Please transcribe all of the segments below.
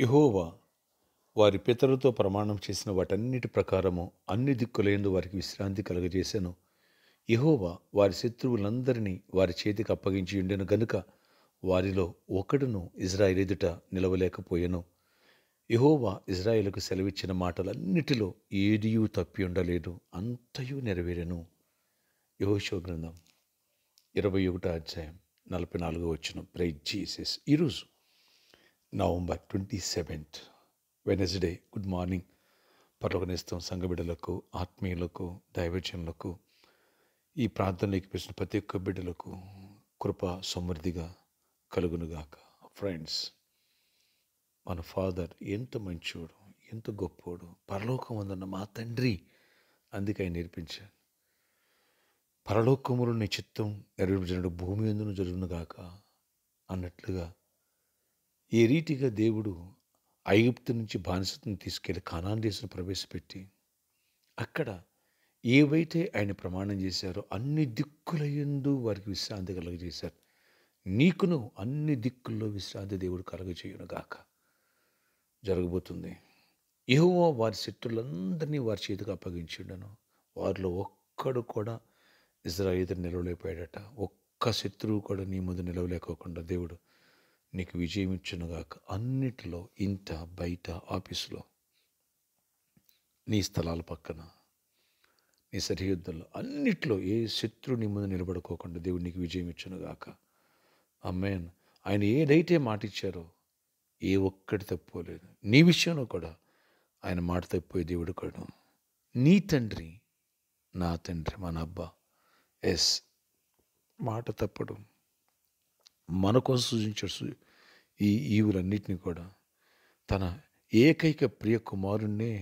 యెహోవా వారి పితరులతో ప్రమాణం చేసిన వాటన్నిటి ప్రకారము అన్ని దిక్కులయందు వారికి విశ్రాంతి కలుగజేసెను. యెహోవా వారి శత్రువులందరినీ వారి చేతికి అప్పగించి ఉండెను గనుక వారిలో ఒకడును ఇజ్రాయేలు ఎదుట నిలవలేకపోయెను. యెహోవా ఇజ్రాయేలుకు సెలవిచ్చిన మాటలన్నిటిలో ఏదియూ తప్పి ఉండలేదు, అంతయు నెరవేరెను. యెహోషువ గ్రంథం 21వ అధ్యాయం 44వ వచనం. Praise Jesus. ఈరోజు November 27th Wednesday. Good morning. పరలోకనేస్తం సంఘ బిడ్డలకు, ఆత్మీయులకు, దైవజనులకు, ఈ ప్రాంతంలోకి పిలిచిన ప్రతి ఒక్క బిడ్డలకు కృప సమృద్ధిగా కలుగునుగాక. ఫ్రెండ్స్, మన ఫాదర్ ఎంత మంచోడు, ఎంత గొప్పోడు, పరలోకమందున్న మా తండ్రి. అందుకే ఆయన నేర్పించాడు, పరలోకములో నీ చిత్తం నెరవేర్చినట్టు భూమి ఎందును జరుగునుగాక అన్నట్లుగా ఏ రీతిగా దేవుడు ఐగుప్తు నుంచి బానిసత్వం తీసుకెళ్లి కనాన్ దేశం ప్రవేశపెట్టి అక్కడ ఏవైతే ఆయన ప్రమాణం చేశారో అన్ని దిక్కుల యందు వారికి విశ్రాంతి కలుగజేశారు. నీకును అన్ని దిక్కుల్లో విశ్రాంతి దేవుడు కలుగజేయునుగాక. జరగబోతుంది. యెహోవా వారి శత్రులందరినీ వారి చేతికి అప్పగించిండను. వారిలో ఒక్కడు కూడా ఇజ్రాయేలు నిలవలేకపోయాడట. ఒక్క శత్రువు కూడా నీ ముందు నిలవలేకోకుండా దేవుడు నీకు విజయం ఇచ్చునుగాక. అన్నిటిలో, ఇంట, బయట, ఆఫీసులో, నీ స్థలాల పక్కన, నీ సరిహద్దుల్లో, అన్నిట్లో ఏ శత్రువు నీ ముందు నిలబడుకోకుండా దేవుడు నీకు విజయం ఇచ్చునుగాక. ఆమేన్. ఆయన ఏదైతే మాట ఇచ్చారో ఏ ఒక్కటి తప్పుకోలేదు. నీ విషయంలో కూడా ఆయన మాట తప్పిపోయే దేవుడు కూడా. నీ తండ్రి, నా తండ్రి, మన అబ్బా. ఎస్, మాట తప్పడు. మన కోసం సూచించాడు ఈ ఈవులన్నిటినీ కూడా. తన ఏకైక ప్రియ కుమారుణ్ణే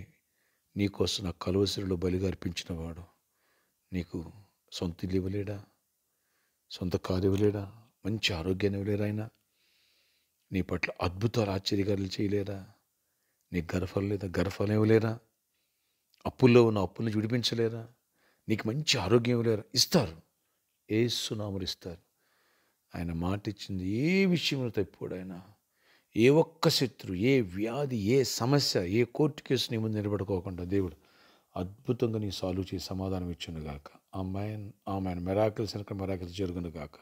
నీకోసం నా కలువసిరిలో బలిగా అర్పించిన వాడు. నీకు సొంత ఇల్లు ఇవ్వలేడా? సొంత కారు ఇవ్వలేడా? మంచి ఆరోగ్యాన్ని ఇవ్వలేరా ఆయన? నీ పట్ల అద్భుతాలు, ఆశ్చర్యకార్యాలు చేయలేరా? నీకు గర్భఫలం లేదా? గర్భఫలం ఇవ్వలేరా? అప్పుల్లో ఉన్న అప్పుల్ని విడిపించలేరా? నీకు మంచి ఆరోగ్యం ఇవ్వలేరా? ఇస్తారు. యేసు నామములో ఇస్తారు. ఆయన మాట ఇచ్చింది ఏ విషయంలో తప్పిపోడు ఆయన. ఏ ఒక్క శత్రు, ఏ వ్యాధి, ఏ సమస్య, ఏ కోర్టు కేసు నీ ముందు నిలబడుకోకుండా దేవుడు అద్భుతంగా నీ సాల్వ్ చేసి సమాధానం ఇచ్చునుగాక. ఆమెన్. మెరాకిల్స్ వెనక మెరాకిల్స్ జరుగునుగాక.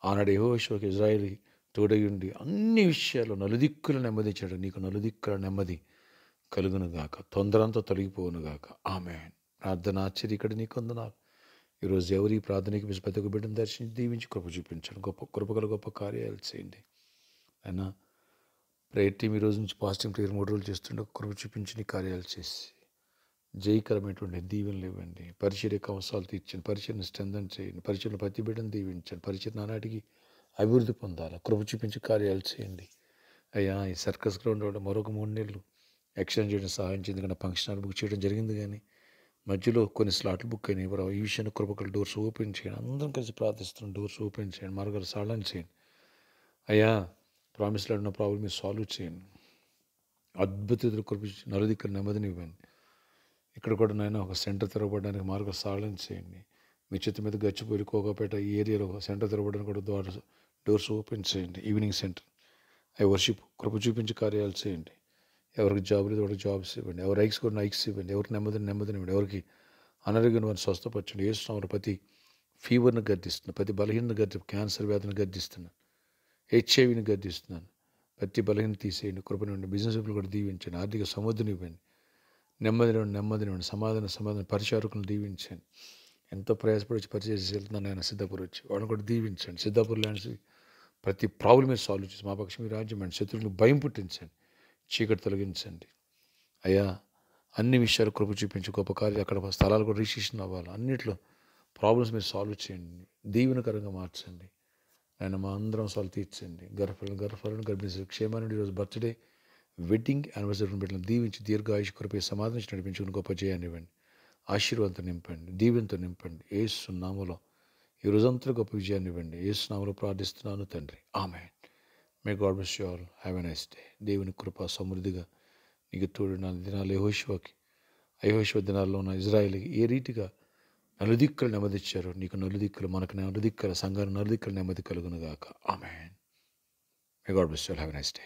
ఆనాడు యెహోషువకు ఇజ్రాయేలు తోడయుండి అన్ని విషయాల్లో నలుదిక్కుల నెమ్మదించాడు. నీకు నలుదిక్కుల నెమ్మది కలుగునుగాక. తొందరంతా తొలగిపోవునుగాక. ఆమెన్. ప్రార్థన ఆశ్చర్య ఇక్కడ నీకు వందనాలు. ఈరోజు ఎవరి ప్రార్థనకి ప్రతి ఒక్క బిడ్డను దర్శించి దీవించి కృప చూపించండి. కృపగల గొప్ప కార్యాలు చేయండి. అయినా ప్రేయర్ టీం ఈరోజు నుంచి పాజిటివ్ ప్రేయర్ 3 రోజులు చేస్తుండే కృప చూపించి నీ కార్యాలు చేసి జయకరమైనటువంటి దీవెనలు ఇవ్వండి. పరిచర్యకు అవసరాలు తీర్చండి. పరిచయను స్ట్రెంథన్ చేయండి. పరిచయను ప్రతి బిడ్డను దీవించండి. పరిచయ నానాటికి అభివృద్ధి పొందాలి. కృప చూపించి కార్యాలు చేయండి. అయ్యా, ఈ సర్కస్ గ్రౌండ్ కూడా మరొక 3 నెలలు ఎక్స్టెండ్ చేయడం సహాయం చేయండి. ఎందుకంటే ఫంక్షన్ హాల్ బుక్ చేయడం జరిగింది, కానీ మధ్యలో కొన్ని స్లాట్లు బుక్ అయినాయి. ఎవరో ఈ విషయాన్ని కృపకలు డోర్స్ ఓపెన్ చేయండి. అందరం కలిసి ప్రార్థిస్తున్నాం. డోర్స్ ఓపెన్ చేయండి. మార్గాలు సరళం చేయండి. అయ్యా, ప్రామిస్లో ఉన్న ప్రాబ్లం మీరు సాల్వ్ చేయండి. అద్భుత కృప నలుదిక్కుల నెమ్మదిని ఇవ్వండి. ఇక్కడ కూడా నాయన ఒక సెంటర్ తెరవబడడానికి మార్గం సరళం చేయండి. మీ చేతి మీద గచ్చిపోయి కోకాపేట ఈ ఏరియాలో ఒక సెంటర్ తెరవబడడానికి కూడా డోర్స్ ఓపెన్ చేయండి. ఈవినింగ్ సెంటర్ అవి వర్షిప్ కృప చూపించి కార్యాలు చేయండి. ఎవరికి జాబ్ లేదు ఎవరికి జాబ్స్ ఇవ్వండి. ఎవరు ఐక్స్ కూడా ఐక్స్ ఇవ్వండి. ఎవరికి నెమ్మదిని ఇవ్వండి. ఎవరికి అనారోగ్యం వారిని స్వస్థపరచండి. ఏసునామములో ప్రతి ఫీవర్ని గద్దిస్తున్నాను. ప్రతి బలహీనను గద్ది, క్యాన్సర్ వ్యాధిని గద్దిస్తున్నాను. హెచ్ఐవిని గద్దిస్తున్నాను. ప్రతి బలహీన తీసేయండి. కృపనివ్వండి. బిజినెస్ కూడా దీవించండి. ఆర్థిక సమృద్ధిని ఇవ్వండి. నెమ్మదినివ్వండి. సమాధానం పరిచారకులను దీవించండి. ఎంతో ప్రయాసపడి వచ్చి పరిచయం చేసి వెళ్తున్నాను ఆయన సిద్ధాపూర్ వచ్చి వాళ్ళని కూడా దీవించండి. సిద్ధాపూర్ ల్యాండ్స్ ప్రతి ప్రాబ్లం మీద సాల్వ్ చేసి మా పక్షం మీ రాజ్యం అండి. శత్రువులకు భయం పుట్టించండి. చీకటి తొలగించండి. అయ్యా, అన్ని విషయాలు కృప చూపించి గొప్ప కార్యాలు అక్కడ స్థలాలు కూడా రిజిస్ట్రేషన్ అవ్వాలి. అన్నింటిలో ప్రాబ్లమ్స్ మీరు సాల్వ్ చేయండి. దీవెనకరంగా మార్చండి. ఆయన మా అందరం సాల్వ్ తీర్చండి. గర్భఫలను గర్భిణీ క్షేమాన్ని ఈరోజు బర్త్డే, వెడ్డింగ్ యానివర్సరీ బిడ్డలను దీవించి దీర్ఘాయుష్ కృపే సమాధానం నడిపించుకుని గొప్ప జయాన్ని ఇవ్వండి. ఆశీర్వాదంతో నింపండి. దీవెనతో నింపండి. యేసు నామములో ఈ రోజంతా గొప్ప విజయాన్ని ఇవ్వండి. యేసు నామములో ప్రార్థిస్తున్నాను తండ్రి. Amen. May God bless you all. Have a nice day. దేవుని కృప సమృద్ధిగా నీకు తోడు. నా దినాలు యెహోషువ దినాల్లో ఉన్న ఇజ్రాయేలుకి ఏ రీతిగా నలుదిక్కులు నెమ్మది ఇచ్చారో నీకు నలుదిక్కులు, మనకు నలుదిక్కుల సంఘాన్ని నలుదిక్కుల నెమ్మది కలుగునుగాక. Amen. May God bless you all. Have a nice day.